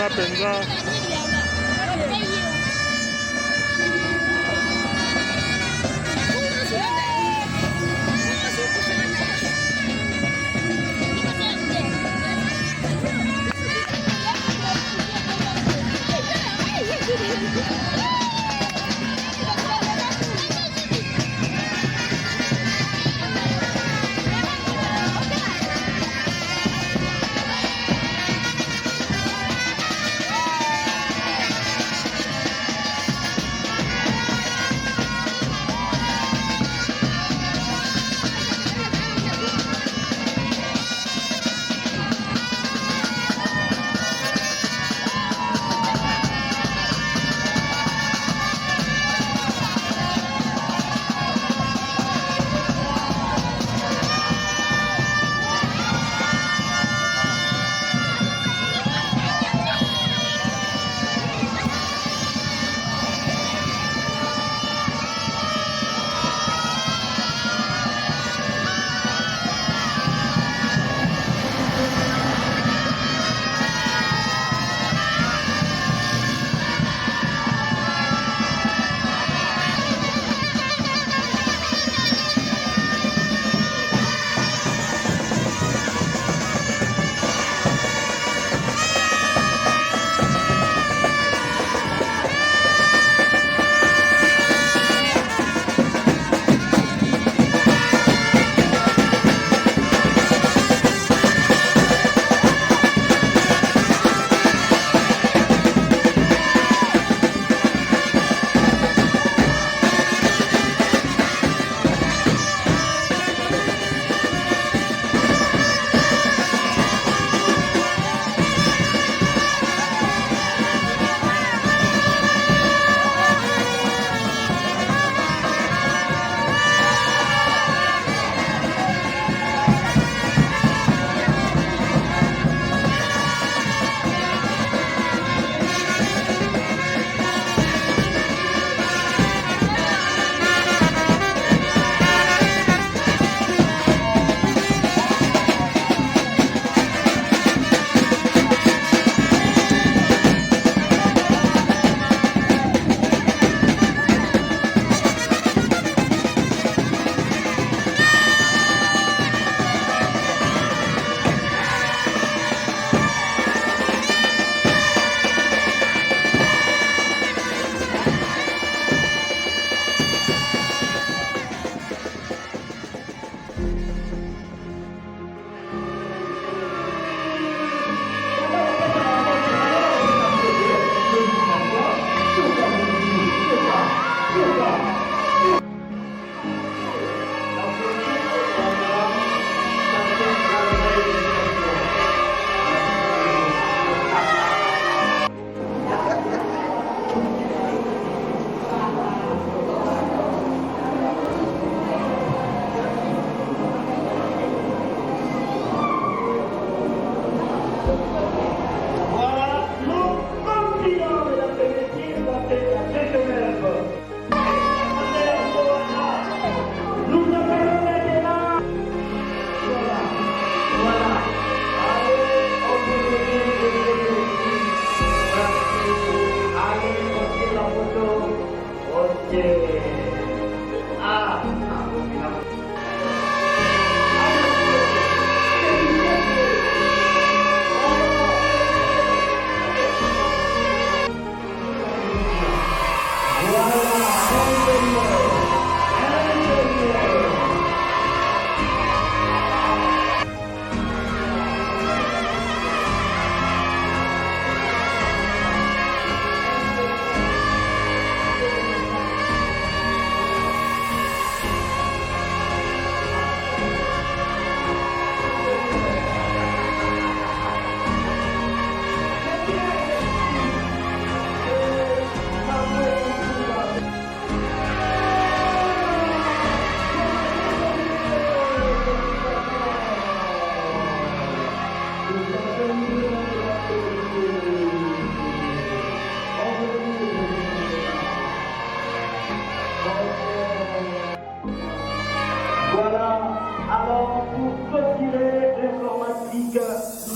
sana penza.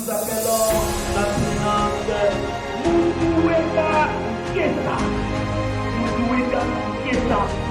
nous appelons la finance Kinshasa.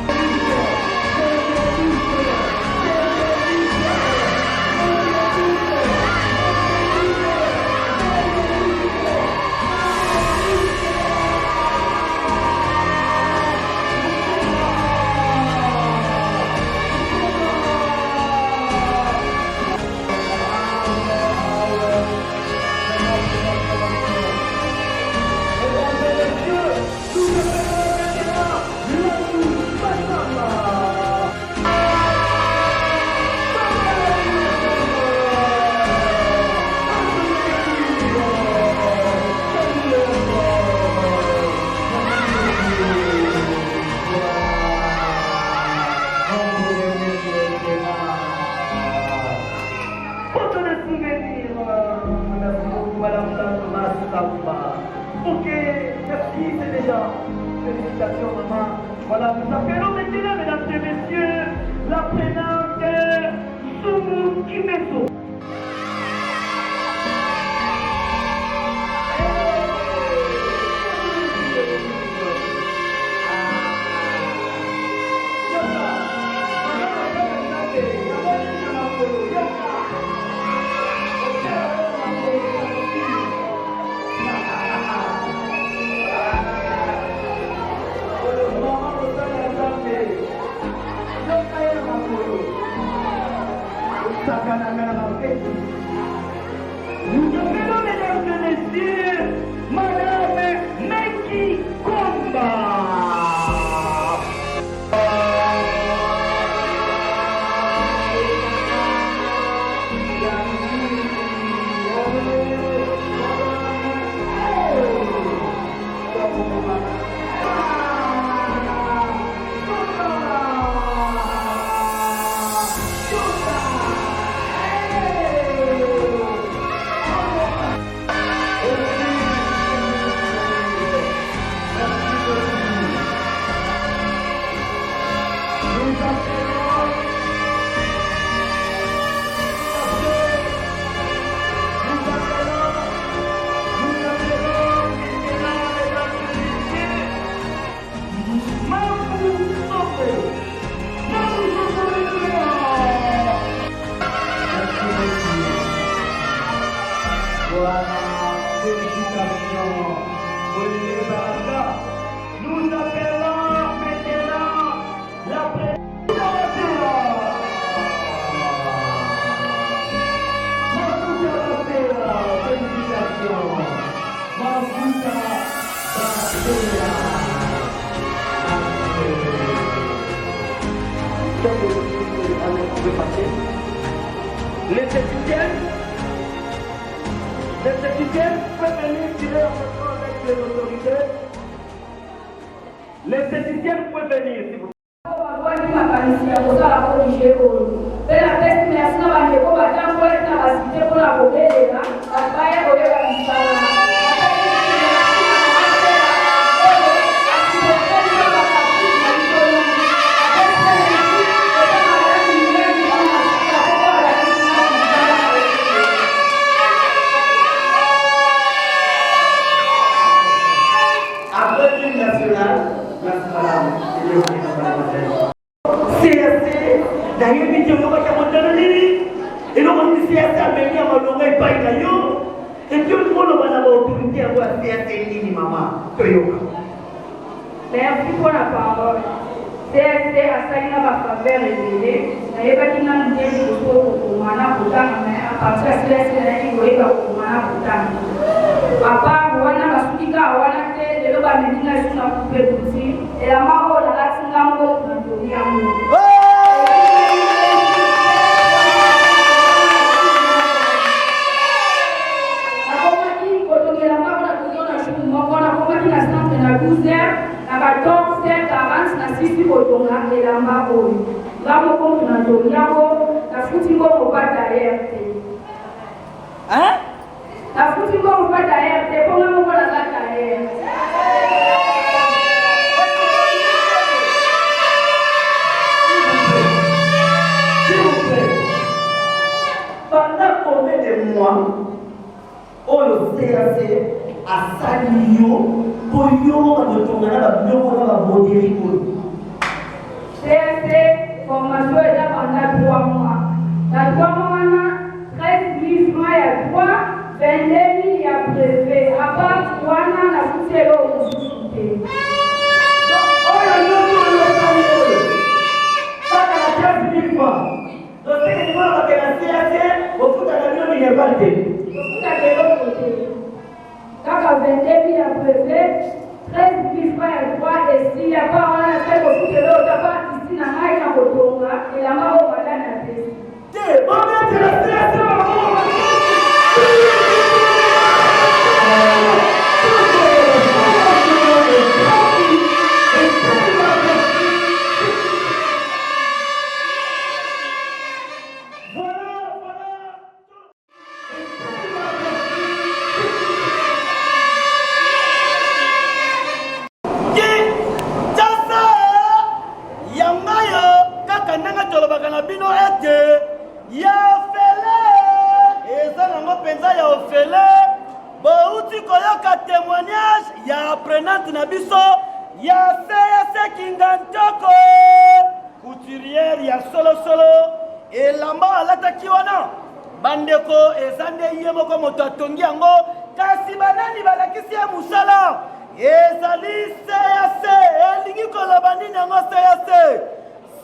Ok, merci, c'est déjà. Félicitations, maman. Voilà, nous appelons maintenant, mesdames et messieurs, la présidente Soumou Kimeso. Nous appelons, mesdames et messieurs, Madame Meki Komba. Nous appelons maintenant la présidente. Félicitations. Mafuta Basela. Les étudiants peuvent venir tirer en rapport avec les autorités. Les étudiants peuvent venir, s'il vous plaît. D'ailleurs, il y a un et donc on dit CSA a mené à l'oreille et puis on a l'autorité à voir CSA maman. Merci pour la parole. CSA a salué ma faveur révélée. D'ailleurs, pas qu'il n'a pas dit pour Mana Boutan, mais à partir de CSA, il a dit pour Mana Boutan. Papa, Wana Basudika, Wana Té, de l'Oba Medina, sur la poupée d'outil, et la Maro, la Latinambo, pour le Hein? La foutu comme pas d'ailleurs, c'est pour moi la carrière. S'il vous plaît, pendant combien de mois, on le CAC a sali pour yo, pour yo, on a modéré. CAC, formation est là pendant 3 mois. Dans 3 mois, on a 13 000 francs à 3, 22 000 à préfet. À part 3 ans, on a coûté l'eau. Kaka 22 000 à préfet, 13 000 francs à 3, et s'il n'y a pas un fait au foot de l'eau, il n'y a pas ici dans la main au Tonga, et la main au Madame la paix.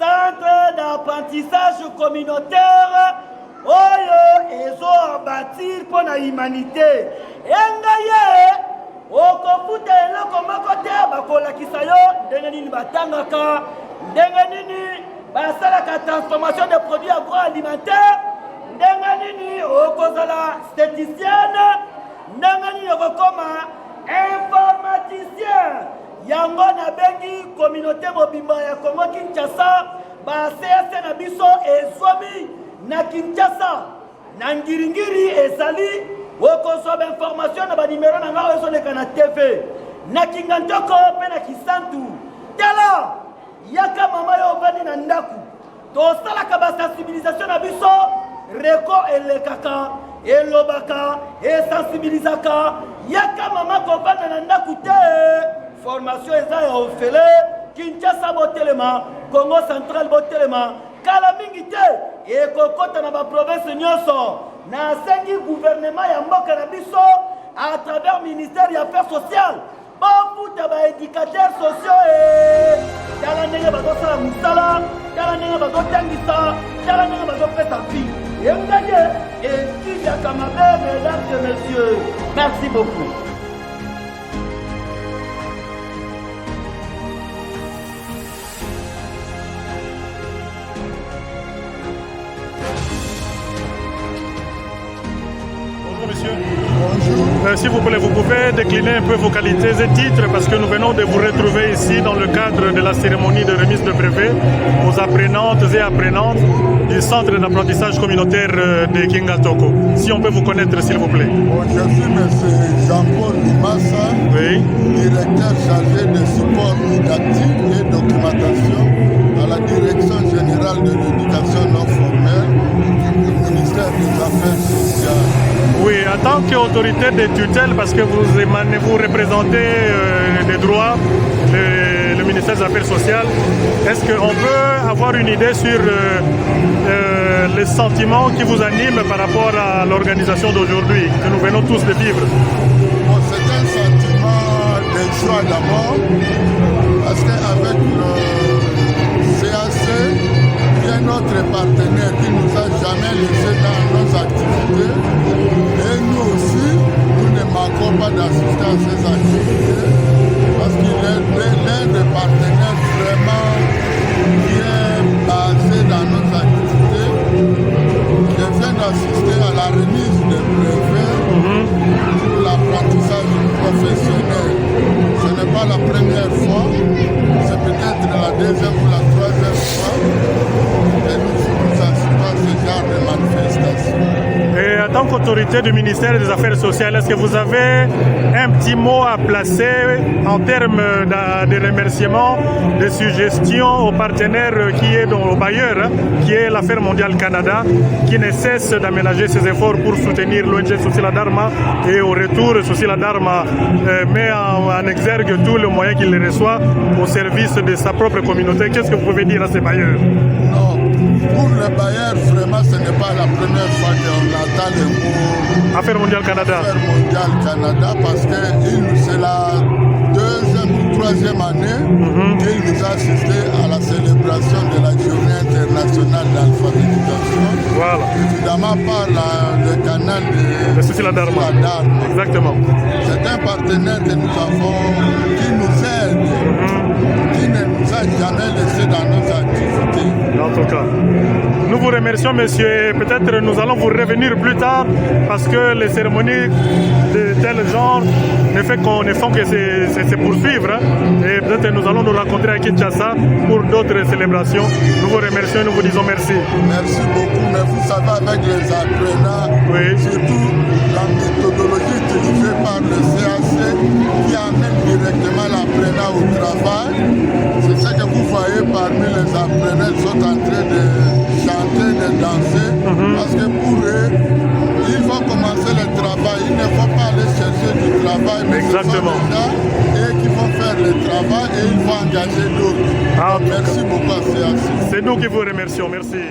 Centre d'apprentissage communautaire, bâtir pour la humanité. Okofuta eloko moko te bakolakisa yo ndenge nini batangaka, ndenge nini basalaka transformation de produits agroalimentaires, ndenge nini okozala esthéticienne, ndenge nini okokoma informaticien. Yango na bengi communauté mobimba ya Congo Kinshasa, ba CSC na biso ezwami na Kinshasa, na ngiringiri ezali okozwa information na ba numéro na nga ezoleka na TV, na Kingantoko pe na Kisantu. Tala yaka mama yo bani na ndaku, tosalaka ba sensibilisation na biso, reko elekaka, elobaka, esensibilisaka, yaka mama kobana na ndaku te. Formation eza ya ofele, Kinshasa botelema, Congo Central botelema, kala mingi te, ekokota na ba province nyonso, na sengi gouvernement ya mboka na biso, à travers ministère des Affaires sociales, bafuta ba éducateurs sociaux tala ndenge bazosala musala, tala ndenge bazotangisa, tala ndenge bazopesa vie. Yengaye, équipe ya Kamabe, mesdames et messieurs, merci beaucoup. S'il vous plaît, vous pouvez décliner un peu vos qualités et titres parce que nous venons de vous retrouver ici dans le cadre de la cérémonie de remise de brevet aux apprenantes et apprenantes du centre d'apprentissage communautaire de Kingatoko. Si on peut vous connaître, s'il vous plaît. Bon, je suis M. Jean-Paul Limassa, oui. Directeur chargé de support didactique et documentation à la Direction générale de l'éducation non formelle du ministère des Affaires sociales. Oui, en tant qu'autorité de tutelle, parce que vous représentez les droits, le ministère des Affaires sociales, est-ce qu'on peut avoir une idée sur les sentiments qui vous animent par rapport à l'organisation d'aujourd'hui, que nous venons tous de vivre? Bon, c'est un sentiment de joie d'abord, parce qu'avec le CAC, qui est notre partenaire qui ne nous a jamais laissé dans nos activités, et nous aussi, nous ne manquons pas d'assister à ces activités parce qu'il est l'un des partenaires vraiment qui est basé dans nos activités. Je viens d'assister à la remise des brevets pour l'apprentissage professionnel. Ce n'est pas la première fois, c'est peut-être la deuxième ou la troisième fois que nous assistons à ce genre de manifestation. Et en tant qu'autorité du ministère des Affaires sociales, est-ce que vous avez un petit mot à placer en termes de remerciements, de suggestions aux partenaires qui est au bailleur, hein, qui est l'Affaires mondiale Canada, qui ne cesse d'aménager ses efforts pour soutenir l'ONG Sociala Dharma et au retour Sociala Dharma met en exergue tous les moyens qu'il reçoit au service de sa propre communauté. Qu'est-ce que vous pouvez dire à ces bailleurs? Non, pour les bailleurs, vraiment, ce n'est pas la première fois qu'on entend le mot Affaires mondiales Canada. Affaires mondiales Canada, parce que c'est la deuxième ou troisième année qu'il nous a assisté à la célébration de la journée internationale d'alphabétisation. Voilà. Évidemment par le canal de Sociala Dharma. Exactement. C'est un partenaire que nous avons qui nous aide, qui ne nous a jamais laissé dans nos activités. En tout cas, nous vous remercions, monsieur. Peut-être nous allons vous revenir plus tard parce que les cérémonies de tel genre ne font que se poursuivre. Hein. Et peut-être nous allons nous rencontrer à Kinshasa pour d'autres célébrations. Nous vous remercions et nous vous disons merci. Merci beaucoup, mais vous savez, avec les apprenants, surtout la méthodologie utilisée par le CAC qui amène directement l'apprenant au travail, c'est ce que vous voyez parmi les apprenants qui sont en train de chanter, de danser, parce que pour eux, il faut commencer le travail, il ne faut pas aller chercher du travail, mais exactement. Et qui vont faire le travail et il faut engager d'autres. Merci beaucoup à CAC. C'est nous qui vous remercions, merci.